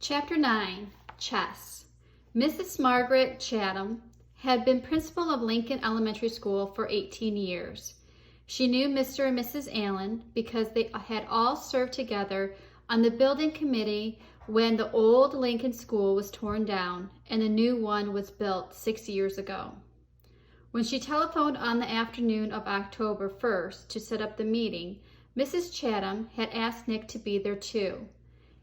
Chapter 9, Chess. Mrs. Margaret Chatham had been principal of Lincoln Elementary School for 18 years. She knew Mr. and Mrs. Allen because they had all served together on the building committee when the old Lincoln School was torn down and a new one was built 6 years ago. When she telephoned on the afternoon of October 1st to set up the meeting, Mrs. Chatham had asked Nick to be there too.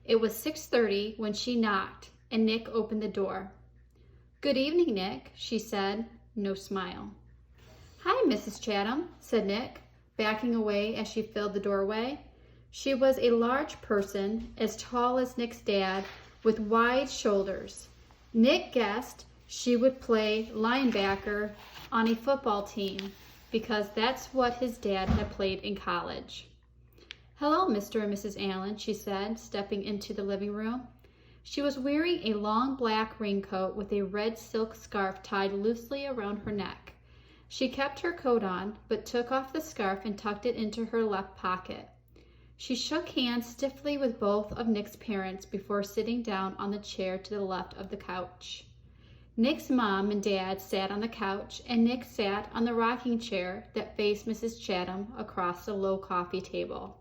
It was 6:30 when she knocked, and Nick opened the door. "Good evening, Nick," she said. No smile. "Hi, Mrs. Chatham," said Nick, backing away as she filled the doorway. She was a large person, as tall as Nick's dad, with wide shoulders. Nick guessed she would play linebacker on a football team because that's what his dad had played in college. "Hello, Mr. and Mrs. Allen," she said, stepping into the living room. She was wearing a long black raincoat with a red silk scarf tied loosely around her neck. She kept her coat on, but took off the scarf and tucked it into her left pocket. She shook hands stiffly with both of Nick's parents before sitting down on the chair to the left of the couch. Nick's mom and dad sat on the couch, and Nick sat on the rocking chair that faced Mrs. Chatham across the low coffee table.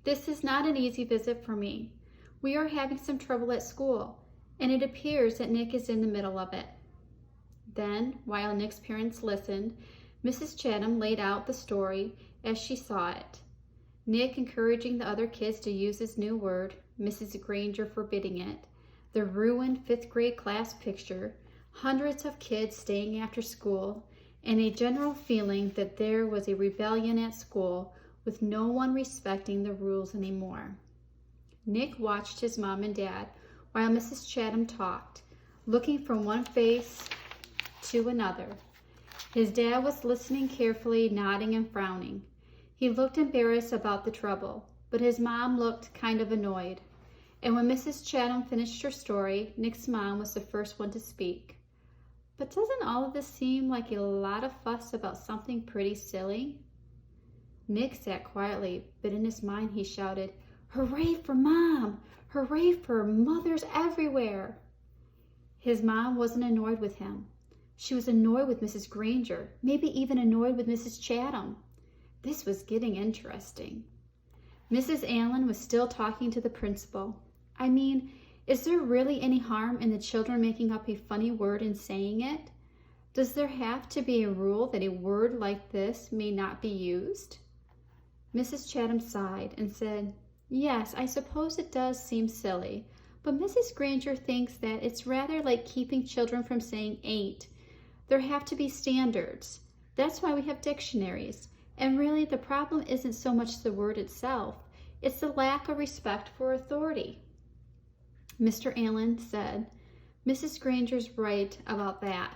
"This is not an easy visit for me. We are having some trouble at school, and it appears that Nick is in the middle of it." Then, while Nick's parents listened, Mrs. Chatham laid out the story as she saw it. Nick encouraging the other kids to use his new word, Mrs. Granger forbidding it, the ruined 5th grade class picture, hundreds of kids staying after school, and a general feeling that there was a rebellion at school with no one respecting the rules anymore. Nick watched his mom and dad while Mrs. Chatham talked, looking from one face to another. His dad was listening carefully, nodding and frowning. He looked embarrassed about the trouble, but his mom looked kind of annoyed. And when Mrs. Chatham finished her story, Nick's mom was the first one to speak. "But doesn't all of this seem like a lot of fuss about something pretty silly?" Nick sat quietly, but in his mind he shouted, "Hooray for Mom! Hooray for mothers everywhere!" His mom wasn't annoyed with him. She was annoyed with Mrs. Granger, maybe even annoyed with Mrs. Chatham. This was getting interesting. Mrs. Allen was still talking to the principal. "I mean, is there really any harm in the children making up a funny word and saying it? Does there have to be a rule that a word like this may not be used?" Mrs. Chatham sighed and said, "Yes, I suppose it does seem silly, but Mrs. Granger thinks that it's rather like keeping children from saying ain't. There have to be standards. That's why we have dictionaries. And really, the problem isn't so much the word itself, it's the lack of respect for authority." Mr. Allen said, "Mrs. Granger's right about that.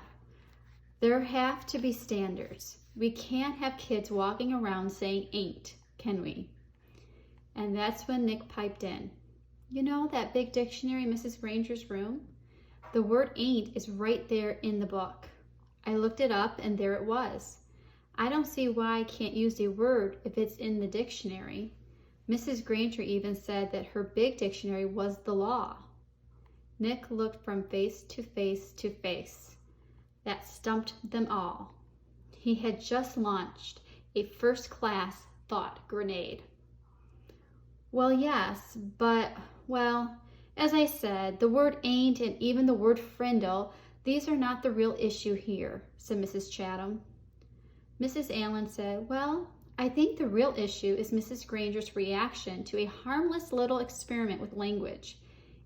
There have to be standards. We can't have kids walking around saying ain't, can we?" And that's when Nick piped in. "You know that big dictionary in Mrs. Granger's room? The word ain't is right there in the book. I looked it up and there it was. I don't see why I can't use a word if it's in the dictionary. Mrs. Granger even said that her big dictionary was the law." Nick looked from face to face to face. That stumped them all. He had just launched a first-class thought grenade. "Well, yes, but, well, as I said, the word ain't and even the word Frindle, these are not the real issue here," said Mrs. Chatham. Mrs. Allen said, "Well, I think the real issue is Mrs. Granger's reaction to a harmless little experiment with language.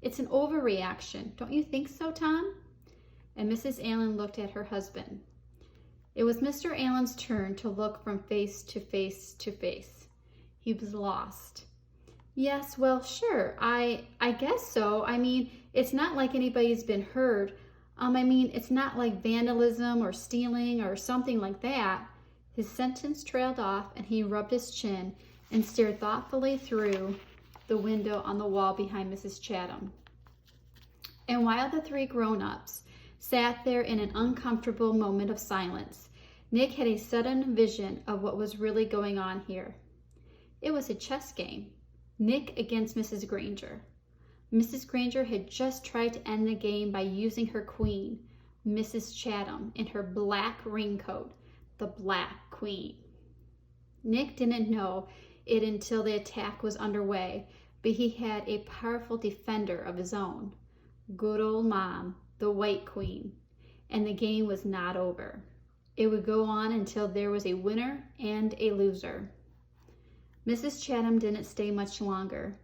It's an overreaction. Don't you think so, Tom?" And Mrs. Allen looked at her husband. It was Mr. Allen's turn to look from face to face to face. He was lost. "Yes, well, sure, I guess so. I mean, it's not like anybody's been hurt. It's not like vandalism or stealing or something like that." His sentence trailed off and he rubbed his chin and stared thoughtfully through the window on the wall behind Mrs. Chatham. And while the three grown-ups sat there in an uncomfortable moment of silence, Nick had a sudden vision of what was really going on here. It was a chess game. Nick against Mrs. Granger. Mrs. Granger had just tried to end the game by using her queen, Mrs. Chatham, in her black raincoat, the Black Queen. Nick didn't know it until the attack was underway, but he had a powerful defender of his own. Good old Mom, the White Queen. And the game was not over. It would go on until there was a winner and a loser. Mrs. Chatham didn't stay much longer.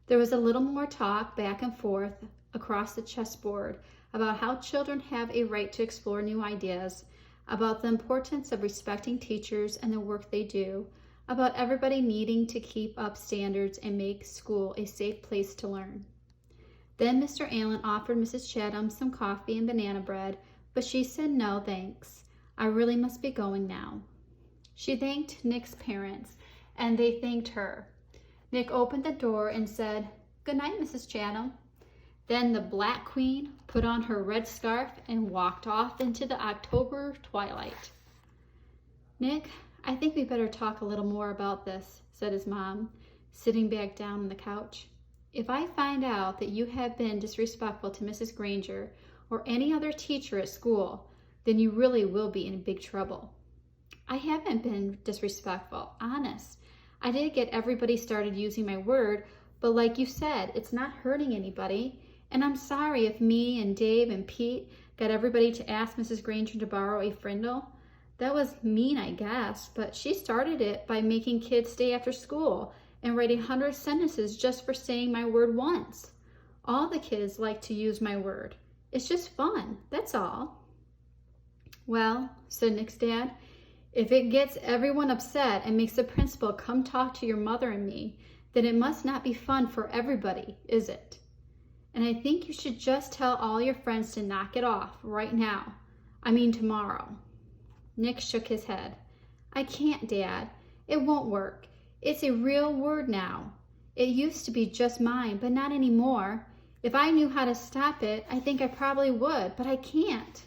There was a little more talk back and forth across the chessboard about how children have a right to explore new ideas, about the importance of respecting teachers and the work they do, about everybody needing to keep up standards and make school a safe place to learn. Then Mr. Allen offered Mrs. Chatham some coffee and banana bread, but she said no thanks. I really must be going now. She thanked Nick's parents, and they thanked her. Nick opened the door and said, "Good night, Mrs. Chatham." Then the Black Queen put on her red scarf and walked off into the October twilight. "Nick, I think we better talk a little more about this," said his mom, sitting back down on the couch. "If I find out that you have been disrespectful to Mrs. Granger or any other teacher at school, then you really will be in big trouble." "I haven't been disrespectful, honest. I did get everybody started using my word, but like you said, it's not hurting anybody. And I'm sorry if me and Dave and Pete got everybody to ask Mrs. Granger to borrow a Frindle. That was mean, I guess, but she started it by making kids stay after school and writing 100 sentences just for saying my word once. All the kids like to use my word. It's just fun, that's all." "Well," said Nick's dad, "if it gets everyone upset and makes the principal come talk to your mother and me, then it must not be fun for everybody, is it? And I think you should just tell all your friends to knock it off right now. I mean tomorrow." Nick shook his head. "I can't, Dad. It won't work. It's a real word now. It used to be just mine, but not anymore. If I knew how to stop it, I think I probably would, but I can't."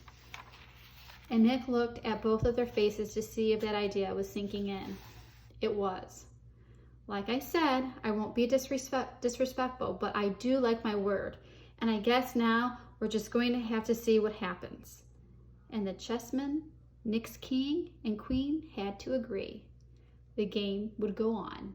And Nick looked at both of their faces to see if that idea was sinking in. It was. "Like I said, I won't be disrespectful, but I do like my word, and I guess now we're just going to have to see what happens." And the chessmen, Nick's king and queen, had to agree. The game would go on.